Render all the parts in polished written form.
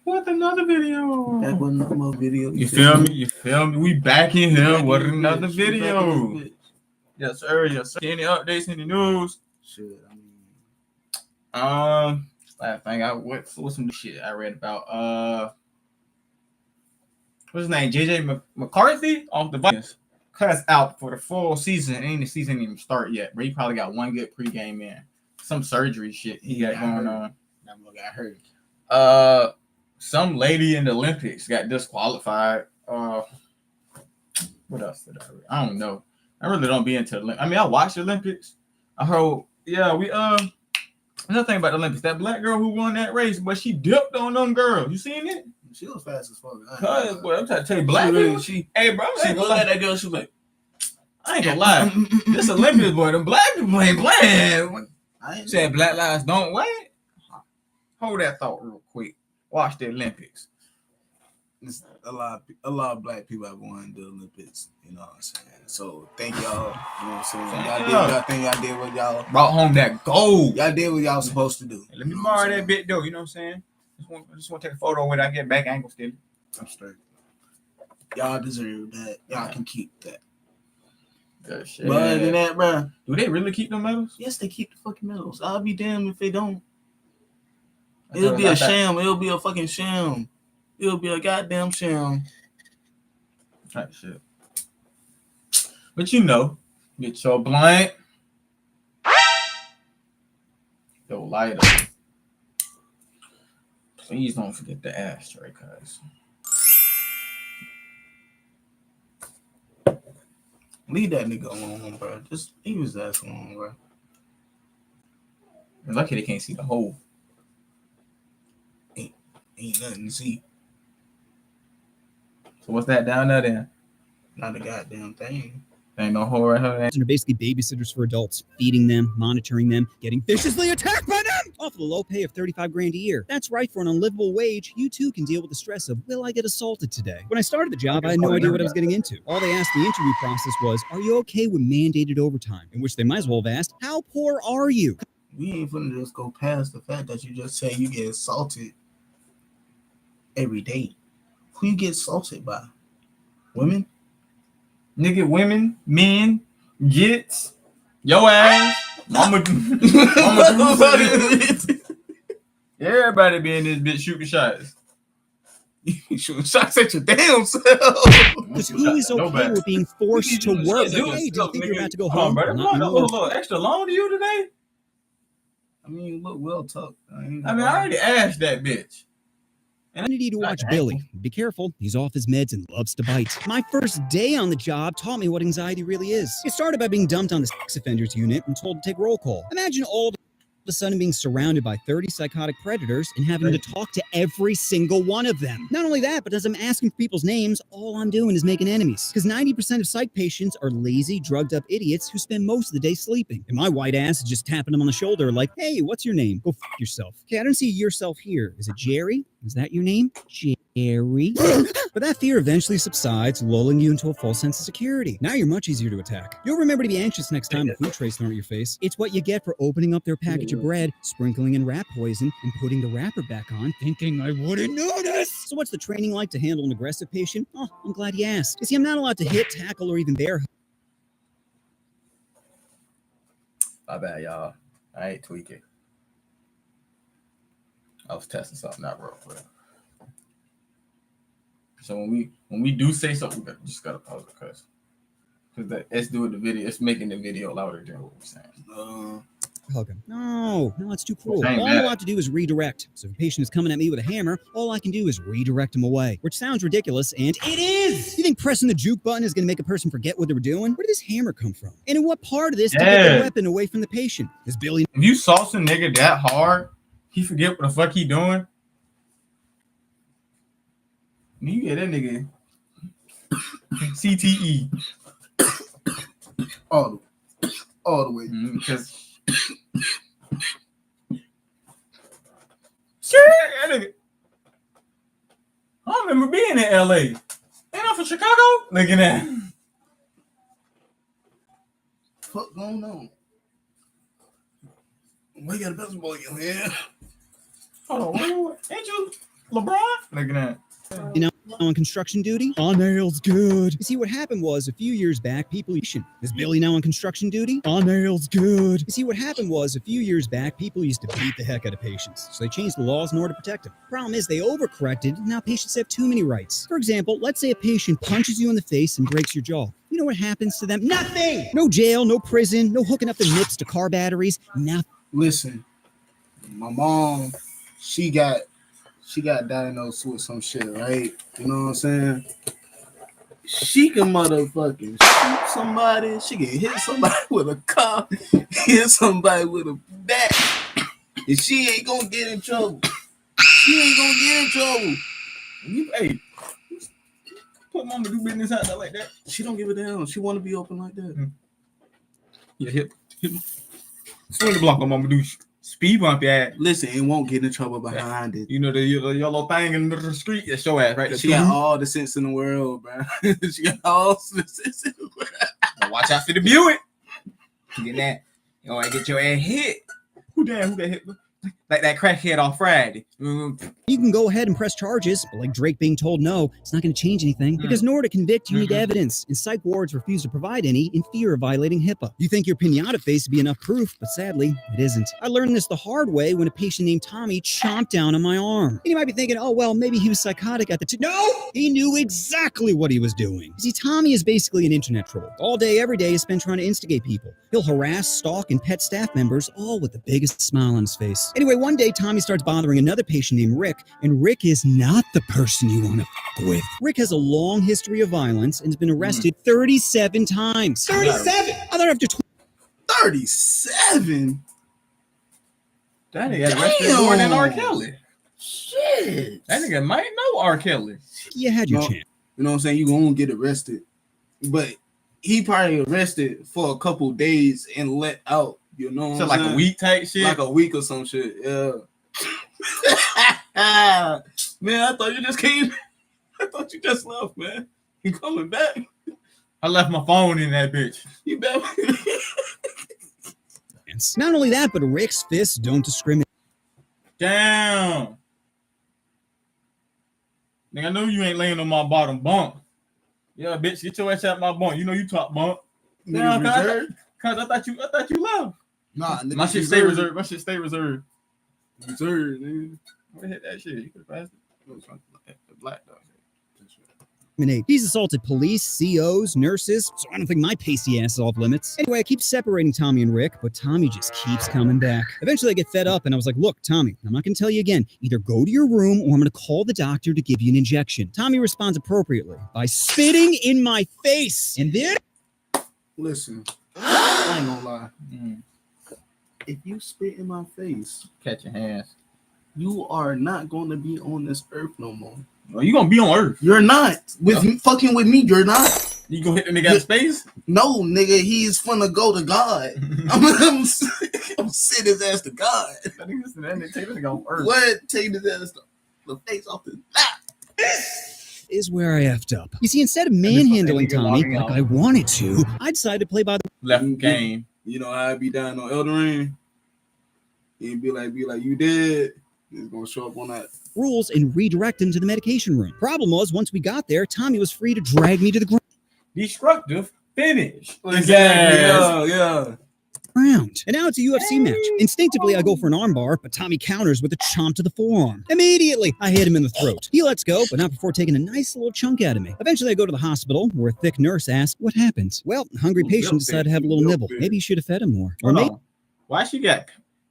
With another video. Back with another more video. You feel me? You feel me? We back in here with another video. Yes, sir. Yes, sir. Any updates? Any news? Shit, I mean, last thing what's some shit I read about? What's his name? JJ McCarthy off the Vikings. Cuts out for the full season. Ain't the season even start yet, but he probably got one good pregame in. Some surgery shit he got going on. That one got hurt. Some lady in the Olympics got disqualified. What else did I read? I don't know. I really don't be into the Olympics. I mean, I watch the Olympics. I heard, another thing about the Olympics, that black girl who won that race, but she dipped on them girls. You seen it? She was fast as fuck. Cause, boy, I'm trying to tell you, black people. Hey, bro, she looked at that girl. She was like, I ain't gonna lie. This Olympics, boy, them black people ain't playing. Said Black Lives Don't wait. Hold that thought real quick. Watch the Olympics. It's a lot of black people have won the Olympics. You know what I'm saying? So thank y'all. You know what I'm saying? Y'all did what y'all brought home that gold. Y'all did what y'all supposed to do. Hey, let me borrow that bit though. You know what I'm saying? I just want to take a photo when I get back. Angle still. I'm straight. Y'all deserve that. Y'all can keep that. Good shit. But other than that, bro, do they really keep them medals? Yes, they keep the fucking medals. I'll be damned if they don't. It'll be a sham. It'll be a fucking sham. It'll be a goddamn sham. Type shit. But you know, get your blunt. Yo, lighter. Please don't forget the ashtray, cuz. Leave that nigga alone, bro. Just leave his ass alone, bro. You're lucky they can't see the hole. Ain't nothing to see. So what's that down there then? Not a goddamn thing. Ain't no hole right here. They're basically babysitters for adults, feeding them, monitoring them, getting viciously attacked by them, off of a low pay of $35,000 a year. That's right, for an unlivable wage, you too can deal with the stress of, will I get assaulted today? When I started the job, I had no idea what I was getting into. All they asked in the interview process was, are you okay with mandated overtime? In which they might as well have asked, how poor are you? We ain't finna just go past the fact that you just say you get assaulted every day. Who you get assaulted by? Women? Nigga, women, men, gets, yo ass, mama everybody be in this bitch shooting shots. You shooting shots at your damn self. Because who is okay with being forced to work? Hey, do you think you're about to go home? Brother, look a little extra long to you today? I mean, you look well tucked. I already asked that bitch. I need to watch Billy. Be careful, he's off his meds and loves to bite. My first day on the job taught me what anxiety really is. It started by being dumped on the sex offenders unit and told to take roll call. Imagine all of a sudden being surrounded by 30 psychotic predators and having to talk to every single one of them. Not only that, but as I'm asking for people's names, all I'm doing is making enemies. Because 90% of psych patients are lazy, drugged up idiots who spend most of the day sleeping. And my white ass is just tapping them on the shoulder like, hey, what's your name? Go f yourself. Okay, I don't see yourself here. Is it Jerry? Is that your name? Jerry? But that fear eventually subsides, lulling you into a false sense of security. Now you're much easier to attack. You'll remember to be anxious next time the food tray's thrown at your face. It's what you get for opening up their package of bread, sprinkling in rat poison, and putting the wrapper back on, thinking I wouldn't notice. So what's the training like to handle an aggressive patient? Oh, I'm glad you asked. You see, I'm not allowed to hit, tackle, or even bear. My bad, y'all. I ain't tweaking. I was testing something out real quick. So when we do say something, we just gotta pause it, because it's doing the video. It's making the video louder than what we're saying. Hug him. No, it's too cruel. All I'm allowed to do is redirect. So if a patient is coming at me with a hammer, all I can do is redirect him away. Which sounds ridiculous, and it is! You think pressing the juke button is going to make a person forget what they were doing? Where did this hammer come from? And in what part of this to get the weapon away from the patient? Is Billy... If you sauce a nigga that hard, he forget what the fuck he doing? You get that nigga CTE. All the way. Because that nigga. I remember being in LA. Ain't I from Chicago? Look at that. Fuck going on? Why you got a basketball in your hand? Hold on, ain't you? LeBron? Look at that. On construction duty? Oh, nails good. You see, what happened was a few years back, people. Is Billy now on construction duty? Oh, nails good. You see, what happened was a few years back, people used to beat the heck out of patients. So they changed the laws in order to protect them. Problem is, they overcorrected. Now patients have too many rights. For example, let's say a patient punches you in the face and breaks your jaw. You know what happens to them? Nothing! No jail, no prison, no hooking up their nips to car batteries, nothing. Listen, my mom, she got diagnosed with some shit, right? You know what I'm saying? She can motherfucking shoot somebody. She can hit somebody with a car, hit somebody with a bat, and she ain't gonna get in trouble. She ain't gonna get in trouble. Hey, put mama do business out there like that. She don't give a damn. She want to be open like that. Yeah, hit swing the block on mama do speed bump your ass. Listen, it won't get in trouble behind it. You know the yellow thing in the street. It's your ass right there. She got all the sense in the world, bro. She got all the sense in the world. Watch out for the Buick. Get that. You don't want to get your ass hit. Who got hit? Like that crackhead on Friday. You can go ahead and press charges, but like Drake being told no, it's not going to change anything because in order to convict, you need evidence, and psych wards refuse to provide any in fear of violating HIPAA. You think your pinata face would be enough proof, but sadly, it isn't. I learned this the hard way when a patient named Tommy chomped down on my arm. And you might be thinking, oh, well, maybe he was psychotic at the time. No! He knew exactly what he was doing. You see, Tommy is basically an internet troll. All day, every day, is spent trying to instigate people. He'll harass, stalk, and pet staff members, all with the biggest smile on his face. Anyway, one day, Tommy starts bothering another patient named Rick, and Rick is not the person you want to f with. Rick has a long history of violence and has been arrested 37 times. 37! I thought after 37? That nigga got arrested more than R. Kelly. Shit. That nigga might know R. Kelly. you had your No. chance. You know what I'm saying? You gonna get arrested. But he probably arrested for a couple days and let out. You know what So I'm like saying? a week type shit. Like a week or some shit. Yeah. Man, I thought you just came. I thought you just left, man. You coming back? I left my phone in that bitch. You back? Not only that, but Rick's fists don't discriminate. Damn. Nigga, I know you ain't laying on my bottom bunk. Yeah, bitch, get your ass out my bunk. You know you top bunk. Niggas reserved? Cause I thought you left. Nah, niggas My shit stay reserved. My shit stay reserved. Reserved, nigga. Where hit that shit? You could have passed it. The black dog. He's assaulted police, COs, nurses, so I don't think my pasty ass is off limits. Anyway, I keep separating Tommy and Rick, but Tommy just keeps coming back. Eventually, I get fed up, and I was like, look, Tommy, I'm not going to tell you again. Either go to your room, or I'm going to call the doctor to give you an injection. Tommy responds appropriately by spitting in my face. And then... Listen, I ain't gonna lie. Mm. If you spit in my face, Catch your hands. you are not going to be on this earth no more. Well, you gonna be on Earth. You're not. With me, fucking with me, you're not. You gonna hit the nigga out of space? No, nigga, he's finna go to God. I'm send his ass to God. That nigga take this nigga on Earth. What? Take his ass the face off the lap. is where I effed up. You see, instead of manhandling Tommy like I wanted to, I decided to play by the Left game. You know how I be down on Elden Ring? And be like, you dead. It's gonna show up on that. rules and redirect him to the medication room. Problem was, once we got there, Tommy was free to drag me to the Destructive finish. Yeah. ground. And now it's a UFC match. Instinctively, I go for an armbar, but Tommy counters with a chomp to the forearm. Immediately, I hit him in the throat. He lets go, but not before taking a nice little chunk out of me. Eventually, I go to the hospital, where a thick nurse asks, what happened? Well, a hungry patient decided to have a little nibble. Maybe you should have fed him more. Or maybe... Why she got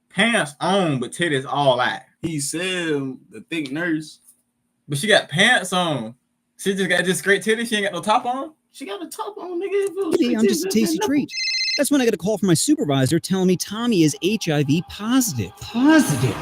pants on, but titties all out? He said the thick nurse. But she got pants on. She just got just straight titties. She ain't got no top on. She got a top on, nigga. maybe I'm just a tasty treat. That's when I get a call from my supervisor telling me Tommy is HIV positive. Positive!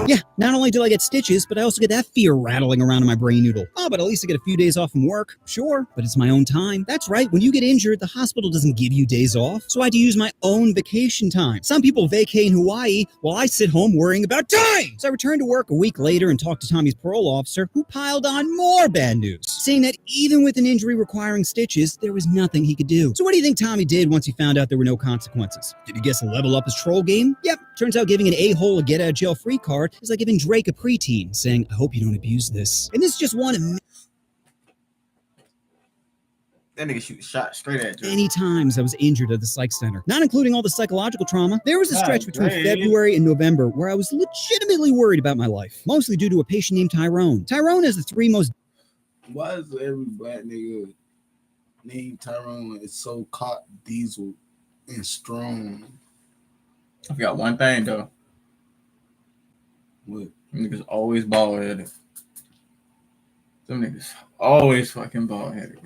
Yeah, not only do I get stitches, but I also get that fear rattling around in my brain noodle. Oh, but at least I get a few days off from work. Sure, but it's my own time. That's right, when you get injured, the hospital doesn't give you days off, so I had to use my own vacation time. Some people vacay in Hawaii while I sit home worrying about dying. So I returned to work a week later and talked to Tommy's parole officer, who piled on more bad news, saying that even with an injury requiring stitches, there was nothing he could do. So what do you think Tommy did once he found out there were no consequences? Did he guess level up his troll game? Yep, turns out giving an a-hole a get-out-of-jail free card is like giving Drake a preteen, saying, I hope you don't abuse this. And this is just one of That nigga shoot a shot straight at you. many times I was injured at the psych center, not including all the psychological trauma. There was a stretch between great. February and November where I was legitimately worried about my life, mostly due to a patient named Tyrone. Tyrone has the three most Why is every black nigga named Tyrone is so caught diesel and strong? I forgot one thing though. What? Niggas always bald headed. Some niggas always fucking bald headed.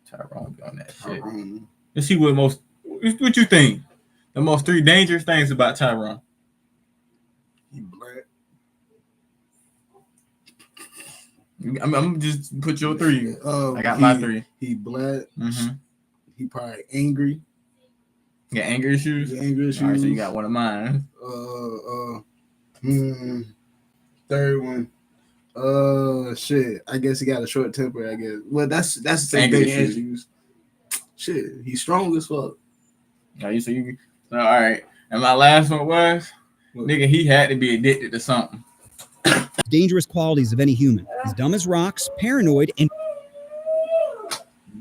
Tyrone be on that shit. Tyrone. Let's see what you think. The most three dangerous things about Tyrone. He black. I'm just put your three. I got He- my three. He black. Mm-hmm. He probably angry. You got anger issues? He angry issues. All right, so you got one of mine. Third one. Shit. I guess he got a short temper. I guess. Well, that's the same Anger thing as issues. you. Shit, he's strong as fuck. So all right. And my last one was, What? nigga, he had to be addicted to something. dangerous qualities of any human. He's dumb as rocks, paranoid, and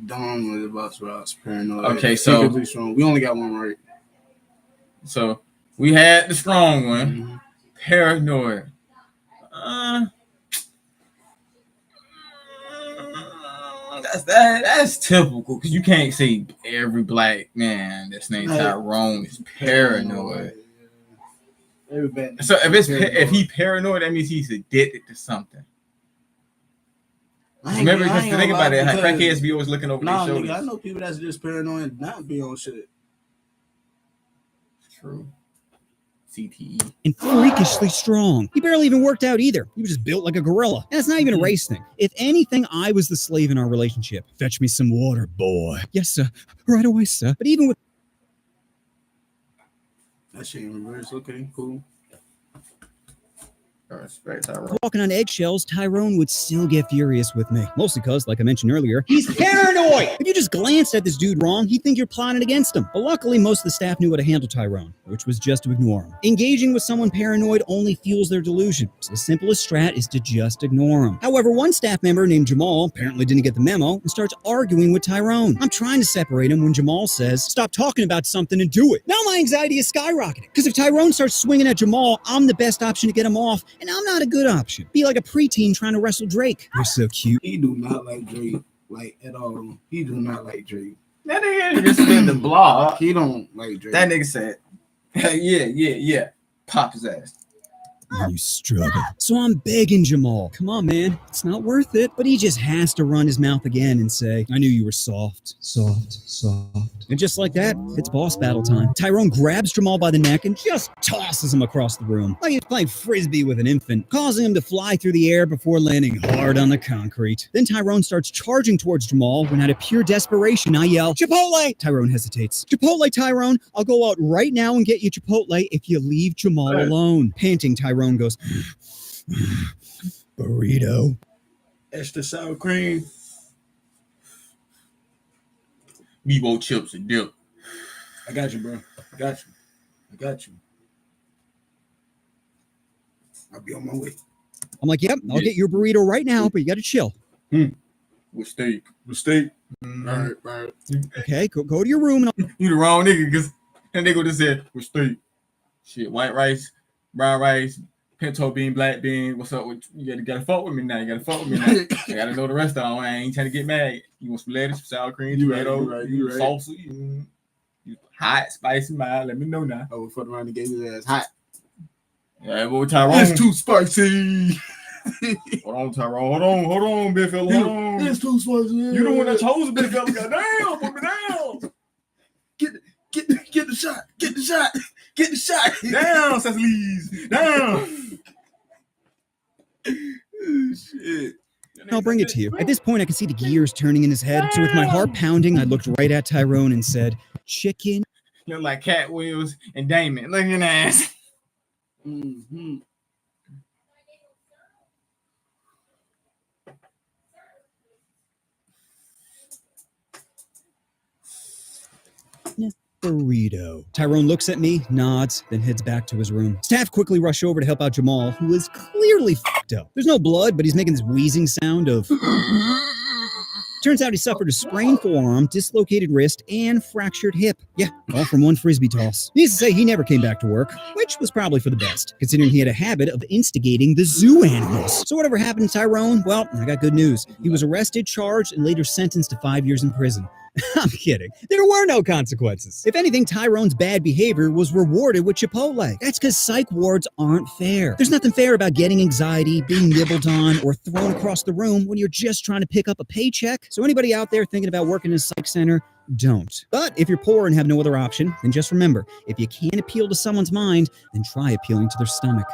Dumb with about rocks, paranoid. Okay, so- Secretly strong. We only got one right. So we had the strong one, Mhm. paranoid. That's typical because you can't say every black man that's named Right. Tyrone is paranoid. Every bad So if paranoid. he paranoid, that means he's addicted to something. I ain't- Remember, I because ain't think gonna about it, lie, how because- crackheads be always looking over Nah, their nigga, I shoulders. know people that's just paranoid and not be on shit. True. CTE. and freakishly strong. He barely even worked out either. He was just built like a gorilla. And it's not even a race thing. If anything, I was the slave in our relationship. Fetch me some water, boy. Yes, sir. Right away, sir. But even with That shit in reverse. Okay, cool. I respect Tyrone. walking on eggshells, Tyrone would still get furious with me. Mostly because, like I mentioned earlier, he's paranoid! If you just glanced at this dude wrong, he'd think you're plotting against him. But luckily, most of the staff knew how to handle Tyrone, which was just to ignore him. Engaging with someone paranoid only fuels their delusion, so the simplest strat is to just ignore him. However, one staff member named Jamal apparently didn't get the memo and starts arguing with Tyrone. I'm trying to separate him when Jamal says, stop talking about something and do it. Now my anxiety is skyrocketing, because if Tyrone starts swinging at Jamal, I'm the best option to get him off, and I'm not a good option. Be like a preteen trying to wrestle Drake. You're so cute. He do not like Drake, like at all. He do not like Drake. That nigga just spent the blog. He don't like Drake. That nigga said, yeah. Pop his ass. You struggle. So I'm begging Jamal, come on, man, it's not worth it. But he just has to run his mouth again and say, I knew you were soft. And just like that, it's boss battle time. Tyrone grabs Jamal by the neck and just tosses him across the room, like he's playing frisbee with an infant, causing him to fly through the air before landing hard on the concrete. Then Tyrone starts charging towards Jamal when out of pure desperation, I yell, Chipotle! Tyrone hesitates. Chipotle, Tyrone, I'll go out right now and get you Chipotle if you leave Jamal alone. Panting, Tyrone goes, burrito. Extra sour cream. Meatball chips and dip. I got you, bro. I got you. I'll be on my way. I'm like, yep, I'll get you a burrito right now, but you gotta chill. With steak. Mistake. Mhm. All right. Okay, go to your room and You the wrong nigga because that nigga just said with steak. Shit, white rice, brown rice, pinto bean, black bean. What's up with you? Gotta fuck with me now. You gotta fuck with me now. I gotta know the rest of them. I ain't trying to get mad. You want some lettuce, some sour cream, You right, tomato, you right. salsa, you hot, spicy, mild. Let me know now. I would fuck around and gave his ass hot. Yeah, but with Tyrone. It's too spicy. Hold on, Tyrone. Hold on, big fella. Hold on. It's too spicy. You the one that chose the big fella. Goddamn, put me down. Get the shot. Get the shot. Get the shot. Down, Cecily's. Down. Shit. I'll bring it to you. At this point, I could see the gears turning in his head. So with my heart pounding, I looked right at Tyrone and said, chicken. Look like Cat Williams and Damon. Look at that ass. Mm-hmm. burrito. Tyrone looks at me, nods, then heads back to his room. Staff quickly rush over to help out Jamal, who is clearly fucked up. There's no blood, but he's making this wheezing sound of... Turns out he suffered a sprained forearm, dislocated wrist, and fractured hip. Yeah, all from one frisbee toss. Needless to say, he never came back to work, which was probably for the best, considering he had a habit of instigating the zoo animals. So whatever happened to Tyrone, well, I got good news. He was arrested, charged, and later sentenced to 5 years in prison. I'm kidding. There were no consequences. If anything, Tyrone's bad behavior was rewarded with Chipotle. That's because psych wards aren't fair. There's nothing fair about getting anxiety, being nibbled on, or thrown across the room when you're just trying to pick up a paycheck. So anybody out there thinking about working in a psych center, don't. But if you're poor and have no other option, then just remember, if you can't appeal to someone's mind, then try appealing to their stomach.